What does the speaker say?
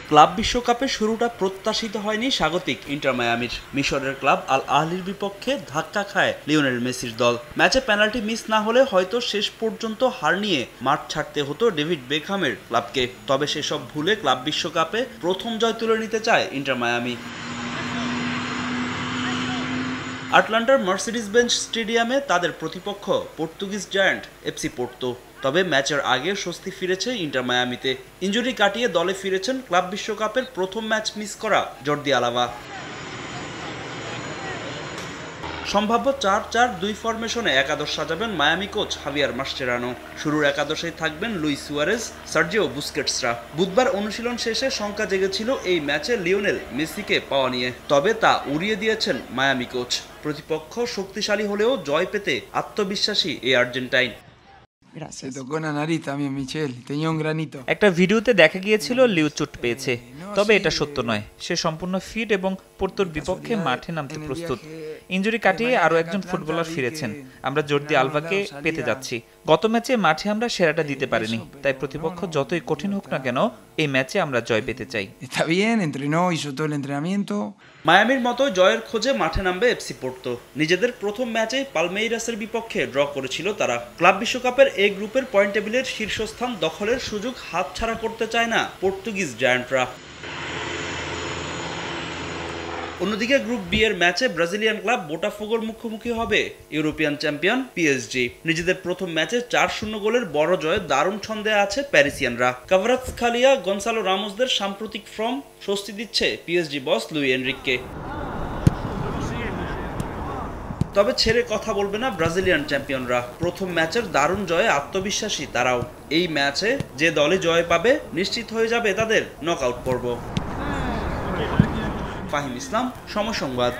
Club বিশ্বকাপের শুরুটা প্রত্যাশিত হয়নি স্বাগতিক ইন্টার মায়ামির। মিশরের ক্লাব আল আহলির বিপক্ষে ধাক্কা খায় লিওনেল মেসির দল। ম্যাচে পেনাল্টি মিস না হলে হয়তো শেষ পর্যন্ত হার নিয়ে মাঠ ছাড়তে হতো ডেভিড বেকহামের ক্লাবকে। তবে সেসব ভুলে ক্লাব বিশ্বকাপে প্রথম জয় তুলে নিতে চায় ইন্টার মায়ামি। আটলান্টার মার্সিডিজ বেঞ্চ স্টেডিয়ামে তাদের প্রতিপক্ষ পর্তুগিজ জায়ান্ট এফসি পোর্তো। তবে ম্যাচের আগে স্বস্তি ফিরেছে ইন্টার মায়ামিতে। ইনজুরি কাটিয়ে দলে ফিরেছেন ক্লাব বিশ্বকাপের প্রথম ম্যাচ মিস করা জর্দি আলভা। সম্ভাব্য 4-4-2 ফরমেশনে একাদশ সাজাবেন মায়ামি কোচ হাভিয়ার মাস্টেরানো। শুরুর একাদশেই থাকবেন লুইস সুয়ারেজ, সার্জিও বুস্কেটসরা। বুধবার অনুশীলন শেষে শঙ্কা জেগেছিল এই ম্যাচে লিওনেল মেসিকে পাওয়া নিয়ে, তবে তা উড়িয়ে দিয়েছেন মায়ামি কোচ। প্রতিপক্ষ শক্তিশালী হলেও জয় পেতে আত্মবিশ্বাসী এই আর্জেন্টাইন। একটা ভিডিওতে দেখা গিয়েছিল লিও চোট পেয়েছে, তবে এটা সত্য নয়। সে সম্পূর্ণ ফিট এবং পোর্তোর বিপক্ষে মাঠে নামতে প্রস্তুত। ইনজুরি কাটিয়ে আরও একজন ফুটবলার ফিরেছেন। আমরা জর্দি আলভাকে পেতে যাচ্ছি। গত ম্যাচে মাঠে আমরা সেরাটা দিতে পারিনি, তাই প্রতিপক্ষ যতই কঠিন হোক না কেন এই ম্যাচে আমরা জয় পেতে চাই। মায়ামির মতো জয়ের খোঁজে মাঠে নামবে এফসি পোর্তো। নিজেদের প্রথম ম্যাচে পালমেইরাসের বিপক্ষে ড্র করেছিল তারা। ক্লাব বিশ্বকাপের এ গ্রুপের পয়েন্ট টেবিলের শীর্ষস্থান দখলের সুযোগ হাতছাড়া করতে চায় না পর্তুগিজ জায়ান্টরা। অন্যদিকে গ্রুপ বি এর ম্যাচে ব্রাজিলিয়ান ক্লাব বোটাফোগোর মুখোমুখি হবে ইউরোপিয়ান চ্যাম্পিয়ন পিএসজি। নিজেদের প্রথম ম্যাচে 4-0 গোলের বড় জয়ে দারুণ ছন্দে আছে প্যারিসিয়ানরা। কাভারাৎসখালিয়া, গনসালো রামোসদের সাম্প্রতিক ফর্ম স্বস্তি দিচ্ছে পিএসজি বস লুই এনরিককে। তবে ছেড়ে কথা বলবে না ব্রাজিলিয়ান চ্যাম্পিয়নরা। প্রথম ম্যাচের দারুণ জয়ে আত্মবিশ্বাসী তারাও। এই ম্যাচে যে দলই জয় পাবে নিশ্চিত হয়ে যাবে তাদের নকআউট পর্ব। ফাহিম ইসলাম, সময় সংবাদ।